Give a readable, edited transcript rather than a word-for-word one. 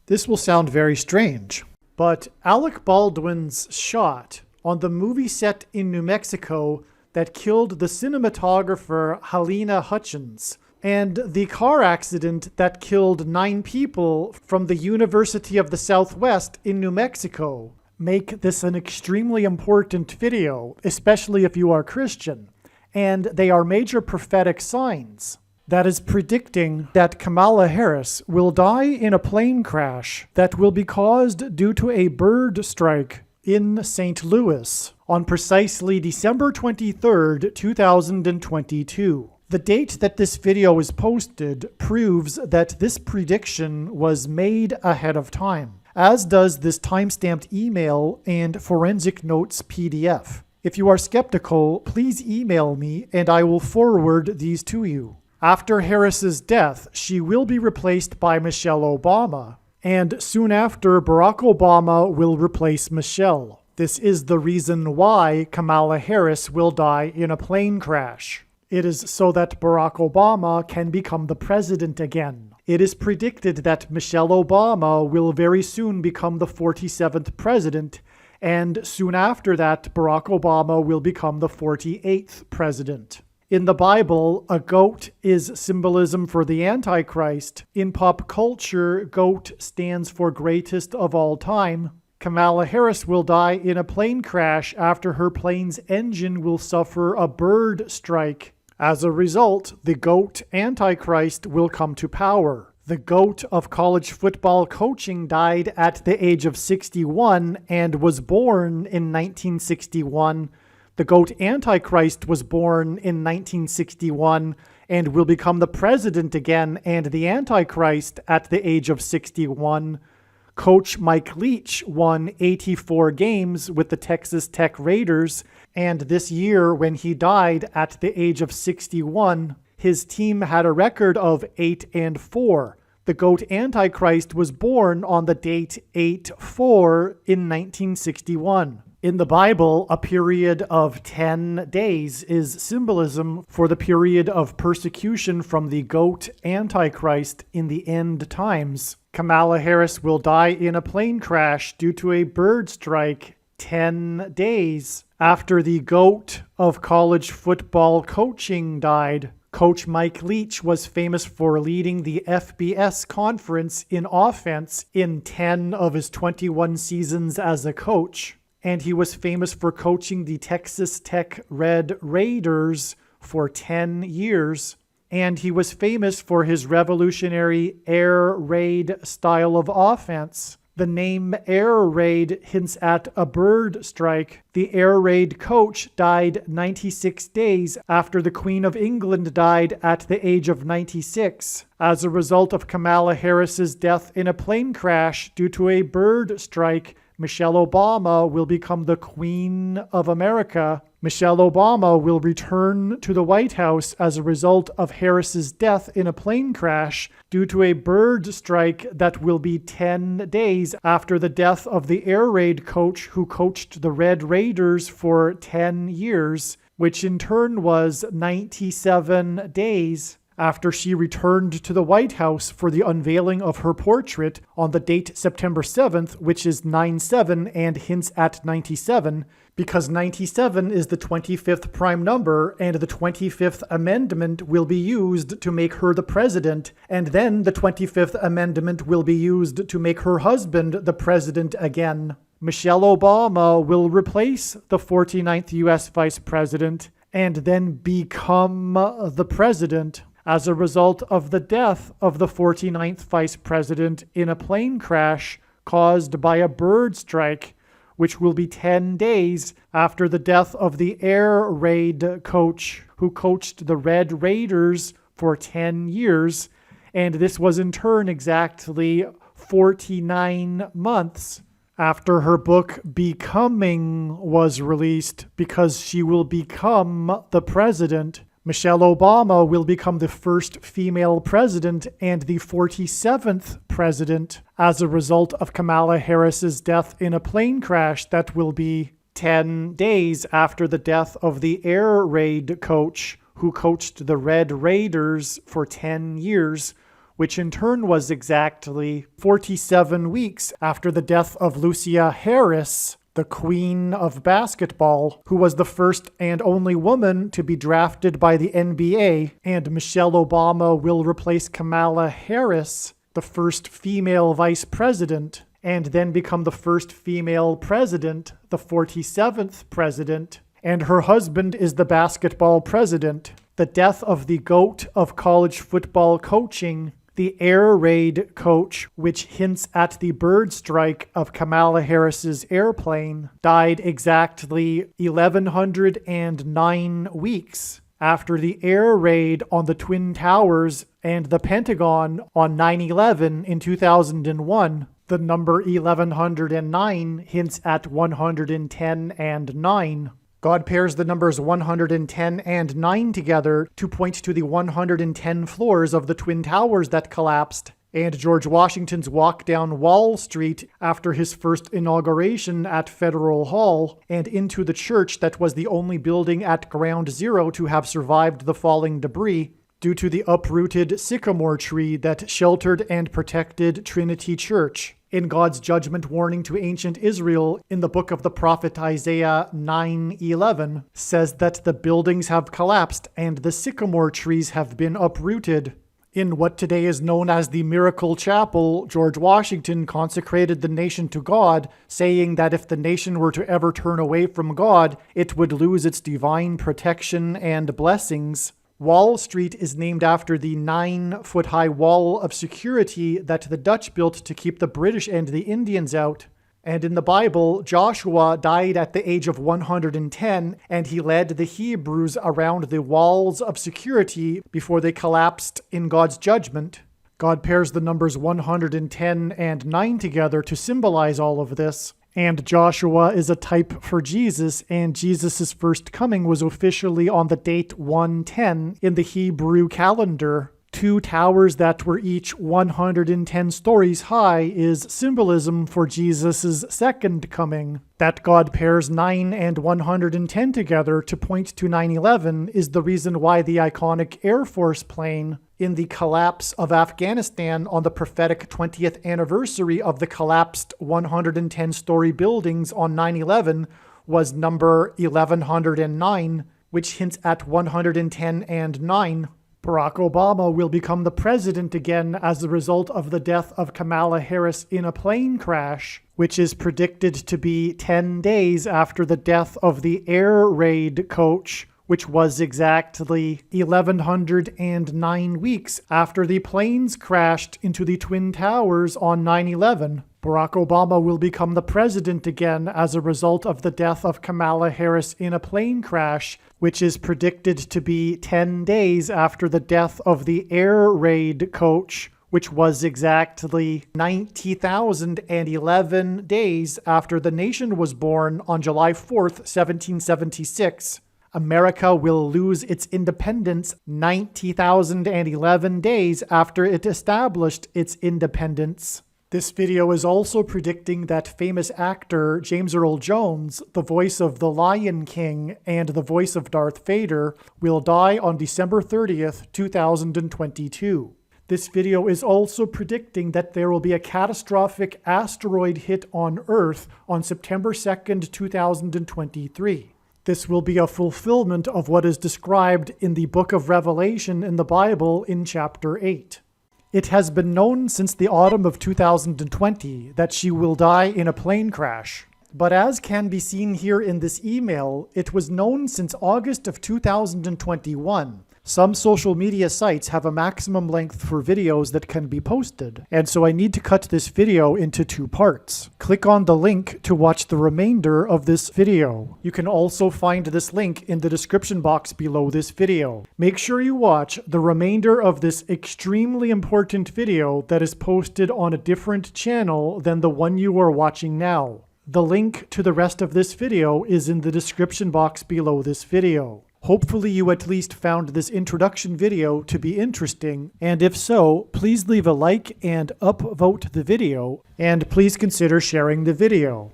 This will sound very strange, but Alec Baldwin's shot on the movie set in New Mexico that killed the cinematographer Halyna Hutchins, and the car accident that killed 9 people from the University of the Southwest in New Mexico make this an extremely important video, especially if you are Christian, and they are major prophetic signs that is predicting that Kamala Harris will die in a plane crash that will be caused due to a bird strike in St. Louis on precisely December 23rd, 2022. The date that this video is posted proves that this prediction was made ahead of time, as does this timestamped email and forensic notes PDF. If you are skeptical, please email me and I will forward these to you. After Harris's death, she will be replaced by Michelle Obama, and soon after, Barack Obama will replace Michelle. This is the reason why Kamala Harris will die in a plane crash. It is so that Barack Obama can become the president again. It is predicted that Michelle Obama will very soon become the 47th president, and soon after that, Barack Obama will become the 48th president. In the Bible, a goat is symbolism for the Antichrist. In pop culture, goat stands for greatest of all time. Kamala Harris will die in a plane crash after her plane's engine will suffer a bird strike. As a result, the GOAT Antichrist will come to power. The GOAT of college football coaching died at the age of 61 and was born in 1961. The GOAT Antichrist was born in 1961 and will become the president again and the Antichrist at the age of 61. Coach Mike Leach won 84 games with the Texas Tech Raiders, and this year when he died at the age of 61, his team had a record of 8-4. The GOAT Antichrist was born on the date 8-4 in 1961. In the Bible, a period of 10 days is symbolism for the period of persecution from the GOAT Antichrist in the end times. Kamala Harris will die in a plane crash due to a bird strike 10 days after the GOAT of college football coaching died. Coach Mike Leach was famous for leading the FBS conference in offense in 10 of his 21 seasons as a coach. And he was famous for coaching the Texas Tech Red Raiders for 10 years. And he was famous for his revolutionary air raid style of offense. The name air raid hints at a bird strike. The air raid coach died 96 days after the Queen of England died at the age of 96, as a result of Kamala Harris's death in a plane crash due to a bird strike. Michelle Obama will become the Queen of America. Michelle Obama will return to the White House as a result of Harris's death in a plane crash due to a bird strike that will be 10 days after the death of the air raid coach who coached the Red Raiders for 10 years, which in turn was 97 days after she returned to the White House for the unveiling of her portrait on the date September 7th, which is 9/7 and hints at 97, because 97 is the 25th prime number, and the 25th Amendment will be used to make her the president, and then the 25th Amendment will be used to make her husband the president again. Michelle Obama will replace the 49th U.S. Vice President and then become the president as a result of the death of the 49th Vice President in a plane crash caused by a bird strike, which will be 10 days after the death of the air raid coach who coached the Red Raiders for 10 years, and this was in turn exactly 49 months after her book Becoming was released, because she will become the president. Michelle Obama will become the first female president and the 47th president as a result of Kamala Harris's death in a plane crash that will be 10 days after the death of the air raid coach who coached the Red Raiders for 10 years, which in turn was exactly 47 weeks after the death of Lucia Harris, the queen of basketball, who was the first and only woman to be drafted by the NBA, and Michelle Obama will replace Kamala Harris, the first female vice president, and then become the first female president, the 47th president, and her husband is the basketball president. The death of the GOAT of college football coaching, the air raid coach, which hints at the bird strike of Kamala Harris's airplane, died exactly 1,109 weeks after the air raid on the Twin Towers and the Pentagon on 9/11 in 2001. The number 1109 hints at 110 and 9. God pairs the numbers 110 and 9 together to point to the 110 floors of the Twin Towers that collapsed, and George Washington's walk down Wall Street after his first inauguration at Federal Hall, and into the church that was the only building at Ground Zero to have survived the falling debris, due to the uprooted sycamore tree that sheltered and protected Trinity Church. In God's judgment warning to ancient Israel in the book of the prophet Isaiah 9:11 says that the buildings have collapsed and the sycamore trees have been uprooted. In what today is known as the Miracle Chapel, George Washington consecrated the nation to God, saying that if the nation were to ever turn away from God, it would lose its divine protection and blessings. Wall Street is named after the 9-foot-high wall of security that the Dutch built to keep the British and the Indians out. And in the Bible, Joshua died at the age of 110, and he led the Hebrews around the walls of security before they collapsed in God's judgment. God pairs the numbers 110 and 9 together to symbolize all of this. And Joshua is a type for Jesus, and Jesus' first coming was officially on the date 110 in the Hebrew calendar. 2 towers that were each 110 stories high is symbolism for Jesus' second coming. That God pairs 9 and 110 together to point to 9/11 is the reason why the iconic Air Force plane in the collapse of Afghanistan on the prophetic 20th anniversary of the collapsed 110-story buildings on 9/11 was number 1109, which hints at 110 and 9. Barack Obama will become the president again as a result of the death of Kamala Harris in a plane crash, which is predicted to be 10 days after the death of the air raid coach, which was exactly 1,109 weeks after the planes crashed into the Twin Towers on 9/11. Barack Obama will become the president again as a result of the death of Kamala Harris in a plane crash, which is predicted to be 10 days after the death of the air raid coach, which was exactly 90,011 days after the nation was born on July 4th, 1776. America will lose its independence 90,011 days after it established its independence. This video is also predicting that famous actor James Earl Jones, the voice of the Lion King and the voice of Darth Vader, will die on December 30th, 2022. This video is also predicting that there will be a catastrophic asteroid hit on Earth on September 2nd, 2023. This will be a fulfillment of what is described in the book of Revelation in the Bible in chapter 8. It has been known since the autumn of 2020 that she will die in a plane crash. But as can be seen here in this email, it was known since August of 2021. Some social media sites have a maximum length for videos that can be posted, and so I need to cut this video into 2 parts. Click on the link to watch the remainder of this video. You can also find this link in the description box below this video. Make sure you watch the remainder of this extremely important video that is posted on a different channel than the one you are watching now. The link to the rest of this video is in the description box below this video. Hopefully you at least found this introduction video to be interesting, and if so, please leave a like and upvote the video, and please consider sharing the video.